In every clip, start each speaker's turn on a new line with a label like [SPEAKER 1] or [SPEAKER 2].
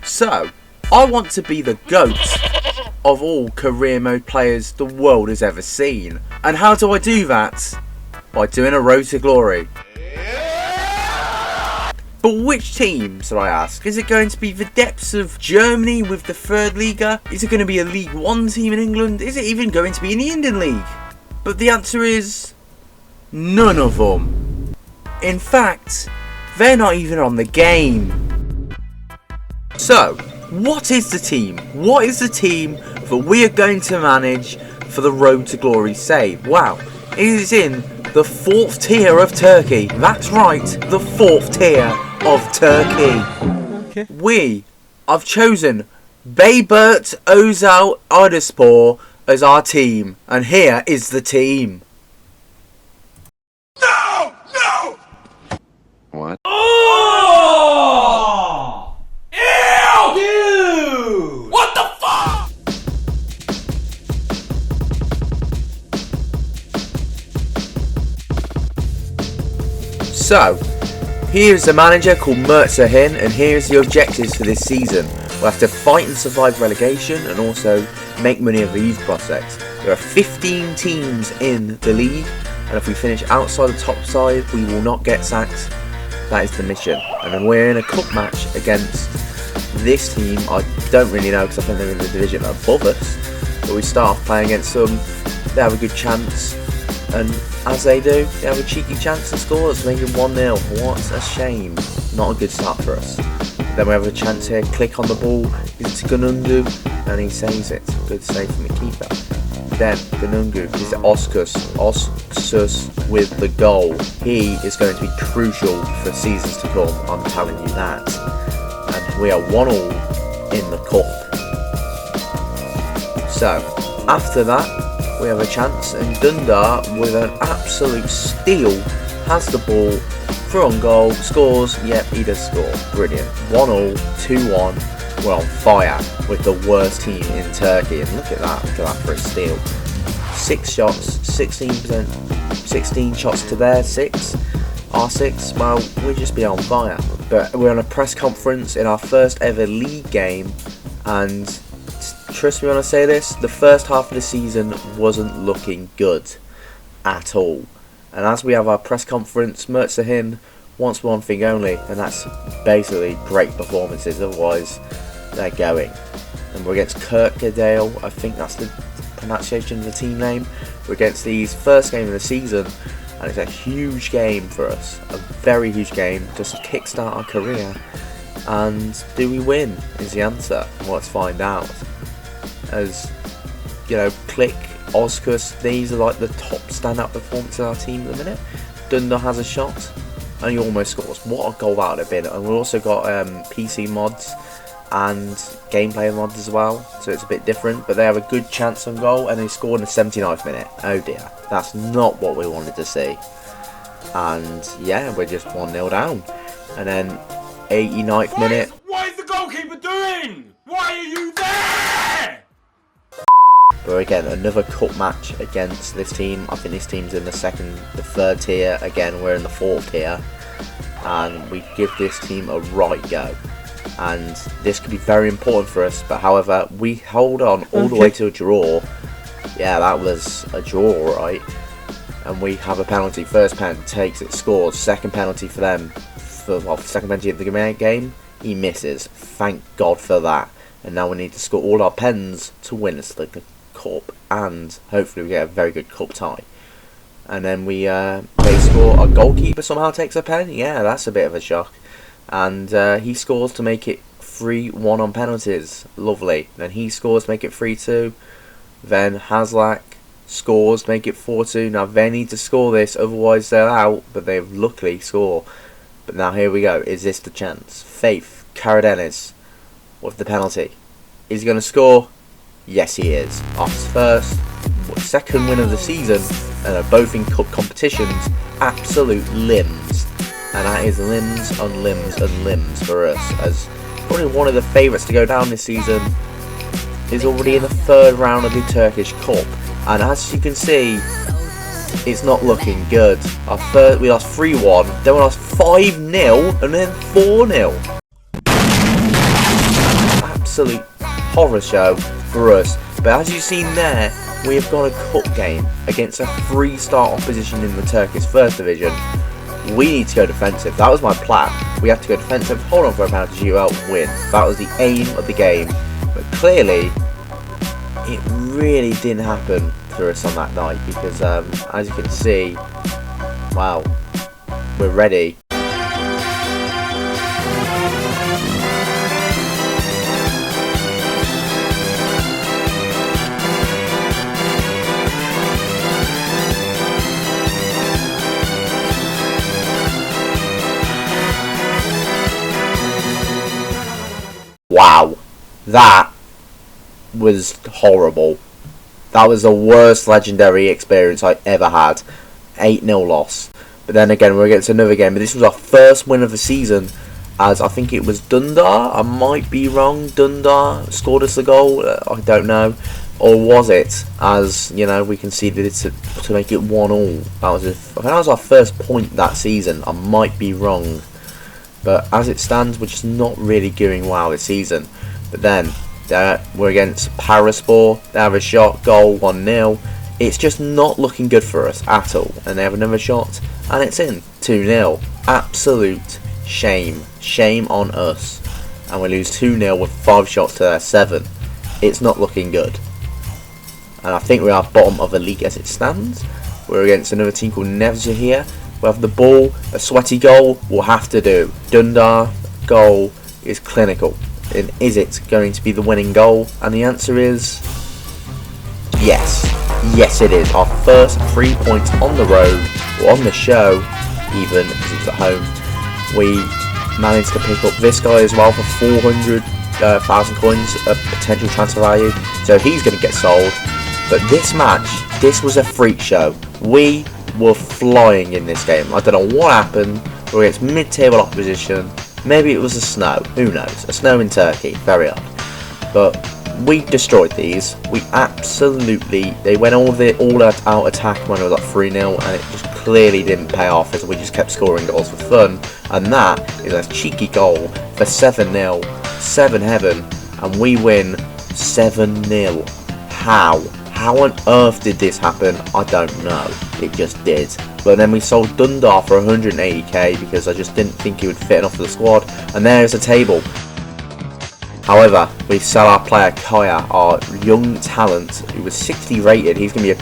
[SPEAKER 1] So, I want to be the GOAT of all career mode players the world has ever seen. And how do I do that? By doing a road to glory. But which team, should I ask? Is it going to be the depths of Germany with the third Liga? Is it going to be a League One team in England? Is it even going to be in the Indian League? But the answer is none of them. In fact, they're not even on the game. So, what is the team? What is the team that we are going to manage for the road to glory save? Wow, it is in the 4th tier of Turkey. That's right, the 4th tier of Turkey. Okay. We have chosen Bayburt Özal Adaspor as our team, and here is the team.
[SPEAKER 2] No! No!
[SPEAKER 3] What?
[SPEAKER 2] Oh! Ew! Dude! What the fuck?
[SPEAKER 1] So, here's a manager called Mirza Hin, and here's the objectives for this season. We'll have to fight and survive relegation and also make money of the youth prospects. There are 15 teams in the league, and if we finish outside the top side, we will not get sacked. That is the mission. And then we're in a cup match against this team. I don't really know because I think they're in the division above us. But we start off playing against them. They have a good chance. And as they do, they have a cheeky chance to score. It's making 1-0. What a shame. Not a good start for us. Then we have a chance here. Click on the ball. It's Gunungu. And he saves it. Good save from the keeper. Then Gunungu is Oskus with the goal. He is going to be crucial for seasons to come. I'm telling you that. And we are 1-1 in the cup. So, after that, we have a chance, and Dundar, with an absolute steal, has the ball, through on goal, scores. Yep, he does score. Brilliant. 1-1, 2-1. We're on fire with the worst team in Turkey, and look at that for a steal. 6 shots, 16%, 16 shots to their 6. Our 6, well, we'll just be on fire. But we're on a press conference in our first ever league game, and trust me when I say this, the first half of the season wasn't looking good at all. And as we have our press conference, Mirza Hin wants one thing only, and that's basically great performances, otherwise they're going. And we're against Kirkcudale, I think that's the pronunciation of the team name. We're against these first game of the season, and it's a huge game for us, a very huge game, just to kickstart our career. And do we win is the answer. Well, let's find out. As you know, Click, Oskus, these are like the top standout performances of our team at the minute. Dundar has a shot and he almost scores. What a goal that would have been. And we've also got PC mods and gameplay mods as well, so it's a bit different, but they have a good chance on goal, and they scored in the 79th minute. Oh dear, that's not what we wanted to see. And yeah, we're just 1-0 down. And then 89th minute.
[SPEAKER 2] What is the goalkeeper doing? Why are you there?
[SPEAKER 1] But again, another cup match against this team. I think this team's in the 3rd tier. Again, we're in the 4th tier, and we give this team a right go. And this could be very important for us. But however, we hold on all the way to a draw. Yeah, that was a draw, right? And we have a penalty. First pen takes it, scores. Second penalty for them. Second penalty of the game, he misses. Thank God for that. And now we need to score all our pens to win us the cup, and hopefully we get a very good cup tie. And then they score. Our goalkeeper somehow takes a pen. Yeah, that's a bit of a shock. And he scores to make it 3-1 on penalties. Lovely. Then he scores to make it 3-2. Then Haslak scores to make it 4-2. Now they need to score this, otherwise they're out. But they luckily score. But now here we go. Is this the chance? Faith Karadenis with the penalty. Is he going to score? Yes, he is. Our second win of the season, and are both in cup competitions. Absolute limbs. And that is limbs on limbs and limbs for us, as probably one of the favourites to go down this season is already in the 3rd round of the Turkish Cup. And as you can see, it's not looking good. We lost 3-1, then we lost 5-0, and then 4-0. absolute horror show for us. But as you've seen there, we have got a cup game against a 3-star opposition in the Turkish First Division. We need to go defensive. That was my plan. We have to go defensive, hold on for a penalty shootout, win. That was the aim of the game. But clearly, it really didn't happen for us on that night because, as you can see, wow, we're ready. Wow, that was horrible. That was the worst legendary experience I ever had. 8-0 loss. But then again, we're against another game. But this was our first win of the season, as I think it was Dundar. I might be wrong. Dundar scored us the goal. I don't know. Or was it? As you know, we conceded it to make it 1-1. I think that was our first point that season. I might be wrong. But as it stands, we're just not really doing well this season. But then, we're against Paraspor. They have a shot, goal, 1-0. It's just not looking good for us at all. And they have another shot, and it's in, 2-0. Absolute shame. Shame on us. And we lose 2-0 with 5 shots to their 7. It's not looking good. And I think we are bottom of the league as it stands. We're against another team called Nevzia here. We have the ball, a sweaty goal will have to do. Dundar goal is clinical. And is it going to be the winning goal? And the answer is yes. Yes it is. Our first 3 points on the road, or on the show, even because it was at home. We managed to pick up this guy as well for 400,000 coins of potential transfer value. So he's going to get sold. But this match, this was a freak show. We were flying in this game. I don't know what happened. We're against mid-table opposition. Maybe it was the snow. Who knows? A snow in Turkey. Very odd. But we destroyed these. We absolutely... They went all out attack when it was like 3-0, and it just clearly didn't pay off as we just kept scoring goals for fun. And that is a cheeky goal for 7-0. 7 heaven. And we win 7-0. How? How on earth did this happen? I don't know. It just did. But then we sold Dundar for 180k because I just didn't think he would fit enough for the squad. And there's a table. However, we sell our player Kaya, our young talent, who was 60 rated. He's going to be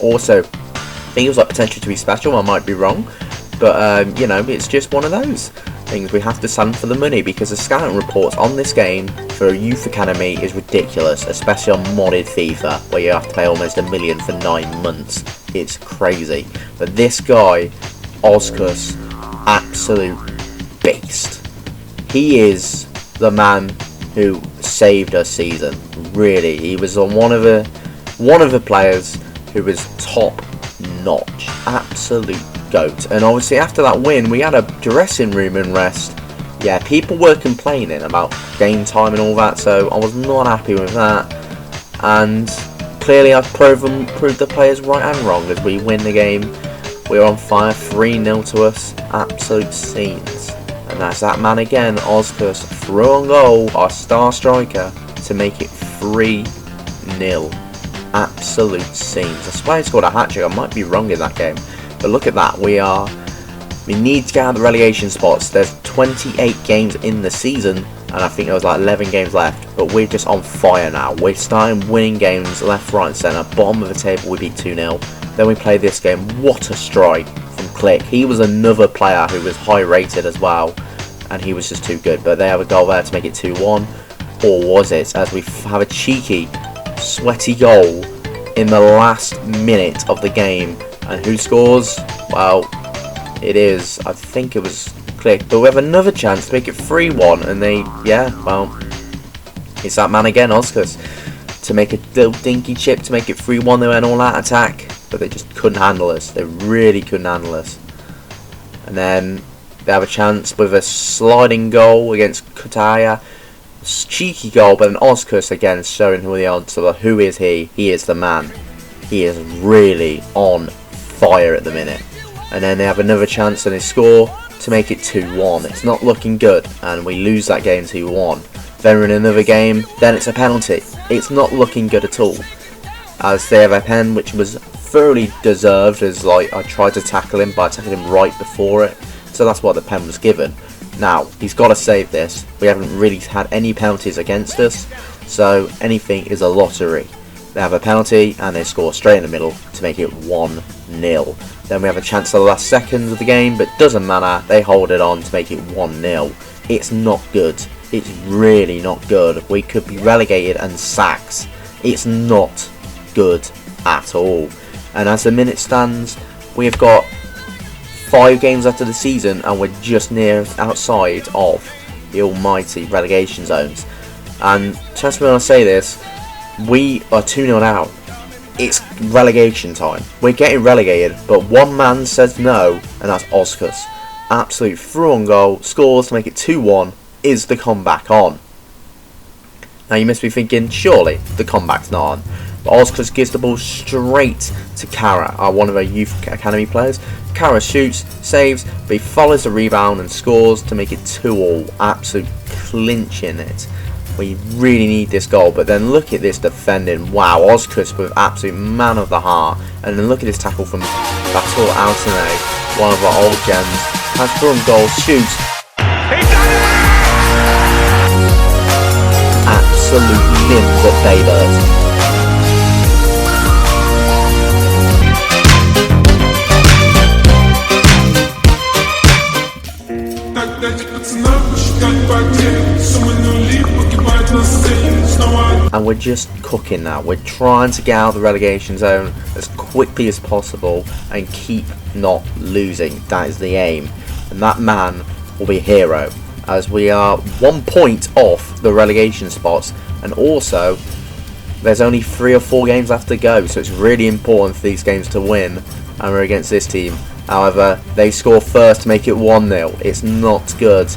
[SPEAKER 1] also, I think he was like potential to be special. I might be wrong. But, you know, it's just one of those things. We have to sell for the money because the scouting reports on this game for a youth academy is ridiculous, especially on modded FIFA where you have to pay almost $1 million for 9 months. It's crazy. But this guy, Ozkus, absolute beast. He is the man who saved us season. Really, he was on one of the players who was top notch. Absolute goat. And obviously after that win, we had a dressing room and rest. Yeah, people were complaining about game time and all that, so I was not happy with that. And clearly I've proved the players right and wrong as we win the game. We're on fire, 3-0 to us. Absolute scenes. And that's that man again, Ozkus, through on goal, our star striker, to make it 3-0. Absolute scenes. I swear he scored a hat-trick. I might be wrong in that game. But look at that. We need to get out of the relegation spots. There's 28 games in the season, and I think there was like 11 games left. But we're just on fire now. We're starting winning games left, right and centre. Bottom of the table, we beat 2-0. Then we play this game. What a strike from Click. He was another player who was high rated as well, and he was just too good. But they have a goal there to make it 2-1. Or was it? As we have a cheeky, sweaty goal in the last minute of the game. And who scores? Well, it is, I think it was Click. But we have another chance to make it 3-1. And they, yeah, well, it's that man again, Ozkus, to make a little dinky chip to make it 3-1. They went all out attack, but they just couldn't handle us. They really couldn't handle us. And then they have a chance with a sliding goal against Kutaya. Cheeky goal, but an Ozkus again showing who the odds are. Who is he? He is the man. He is really on fire at the minute. And then they have another chance and they score to make it 2-1. It's not looking good, and we lose that game 2-1. Then we're in another game, then it's a penalty. It's not looking good at all, as they have a pen which was thoroughly deserved, as like I tried to tackle him, but I tackled him right before it, so that's why the pen was given. Now, he's got to save this. We haven't really had any penalties against us, so anything is a lottery. They have a penalty and they score straight in the middle to make it 1-0. Then we have a chance for the last seconds of the game, but doesn't matter, they hold it on to make it 1-0. It's not good. It's really not good. We could be relegated and sacked. It's not good at all. And as the minute stands, we have got 5 games after the season and we're just near outside of the almighty relegation zones. And trust me when I say this, we are 2-0 out. It's relegation time. We're getting relegated, but one man says no, and that's Oscars. Absolute through on goal, scores to make it 2-1. Is the comeback on? Now you must be thinking, surely the comeback's not on. But Oscars gives the ball straight to Kara, one of our youth academy players. Kara shoots, saves, but he follows the rebound and scores to make it 2-2. Absolute clinching it. We really need this goal, but then look at this defending. Wow, Oscars with absolute man of the heart. And then look at this tackle from Batul Altane, one of our old gems. Has front goal, shoots. Absolute limbs at Baybird. And we're just cooking now. We're trying to get out of the relegation zone as quickly as possible and keep not losing. That is the aim. And that man will be a hero, as we are 1 point off the relegation spots, and also there's only 3 or 4 games left to go, so it's really important for these games to win, and we're against this team. However, they score first to make it 1-0. It's not good.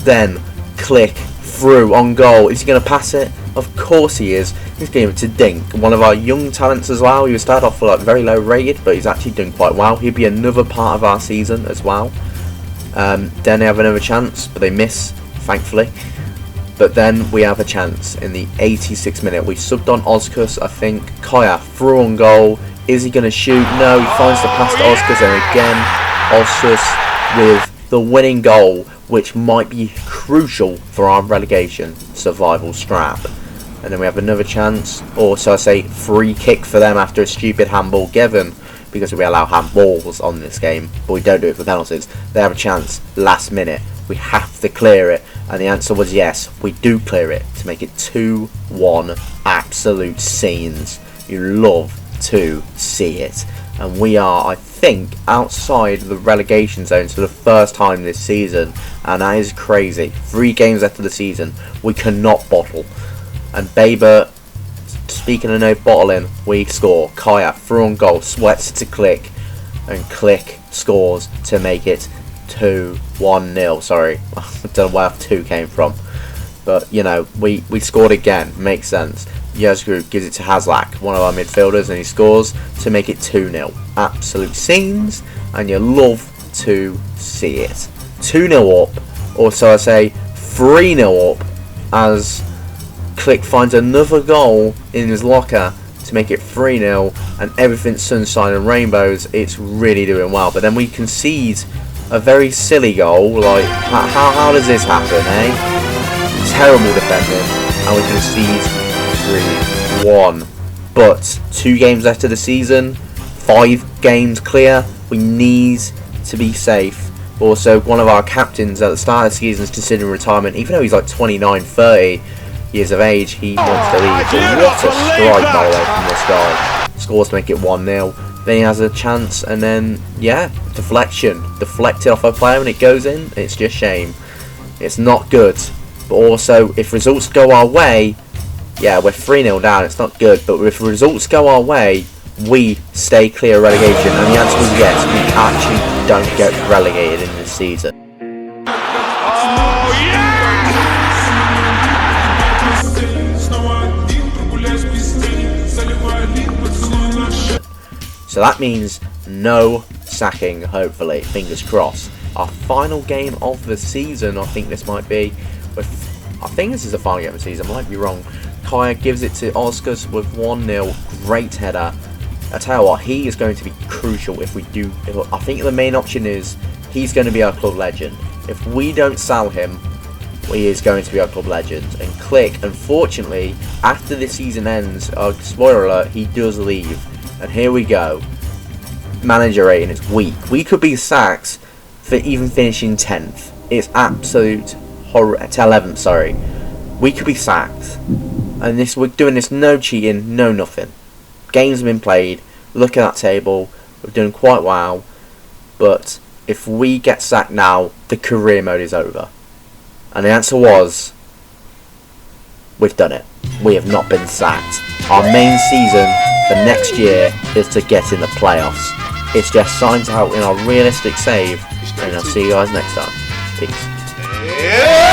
[SPEAKER 1] Then Click through on goal. Is he going to pass it? Of course he is. He's going to give it to Dink, one of our young talents as well. He was started off like very low rated, but he's actually doing quite well. He'll be another part of our season as well. Then they have another chance, but they miss, thankfully. But then we have a chance in the 86th minute. We subbed on Oscars, I think. Kaya through on goal. Is he going to shoot? No, he finds the pass to Oscars, and again, Oscars with the winning goal, which might be crucial for our relegation survival strap. And then we have another chance, or so I say, free kick for them after a stupid handball given, because we allow handballs on this game, but we don't do it for penalties. They have a chance last minute. We have to clear it, and the answer was yes, we do clear it to make it 2-1. Absolute scenes. You love to see it. And we are, I think, outside the relegation zones for the first time this season, and that is crazy. 3 games after the season, we cannot bottle. And Baber, speaking of no bottling, we score. Kaya through on goal, sweats to Click, and Click scores to make it 2-1-0. Sorry, I don't know where 2 came from, but you know, we scored again. Makes sense. Yazgru gives it to Haslak, one of our midfielders, and he scores to make it 2-0. Absolute scenes, and you love to see it. 2-0 up, or so I say 3-0 up, as Click finds another goal in his locker to make it 3-0, and everything's sunshine and rainbows. It's really doing well, but then we concede a very silly goal. Like, how does this happen, eh? Terrible defending, and we concede 3-1. But 2 games left of the season, 5 games clear. We need to be safe. Also, one of our captains at the start of the season is considering retirement, even though he's like 29, 30 years of age. He wants to leave. But what a strike, by the way, from this guy. Scores to make it 1-0. Then he has a chance, and then yeah, deflection, deflected off a player, and it goes in. It's just shame. It's not good. But also, if results go our way, yeah, we're 3-0 down. It's not good, but if results go our way, we stay clear of relegation. And the answer is yes. We actually don't get relegated in this season. So that means no sacking, hopefully, fingers crossed. Our final game of the season, I think this might be. We're I think this is the final game of the season, I might be wrong. Kaya gives it to Oscars with 1-0, great header. I tell you what, he is going to be crucial if we do. I think the main option is he's going to be our club legend. If we don't sell him, he is going to be our club legend. And Click, unfortunately, after this season ends, spoiler alert, he does leave. And here we go. Manager rating is weak. We could be sacked for even finishing 10th. It's absolute horror. 11th, sorry. We could be sacked. And this, we're doing this no cheating, no nothing. Games have been played. Look at that table. We're doing quite well. But if we get sacked now, the career mode is over. And the answer was, we've done it. We have not been sacked. Our main season for next year is to get in the playoffs. It's just signs out in our realistic save. And I'll see you guys next time. Peace.
[SPEAKER 2] Yeah!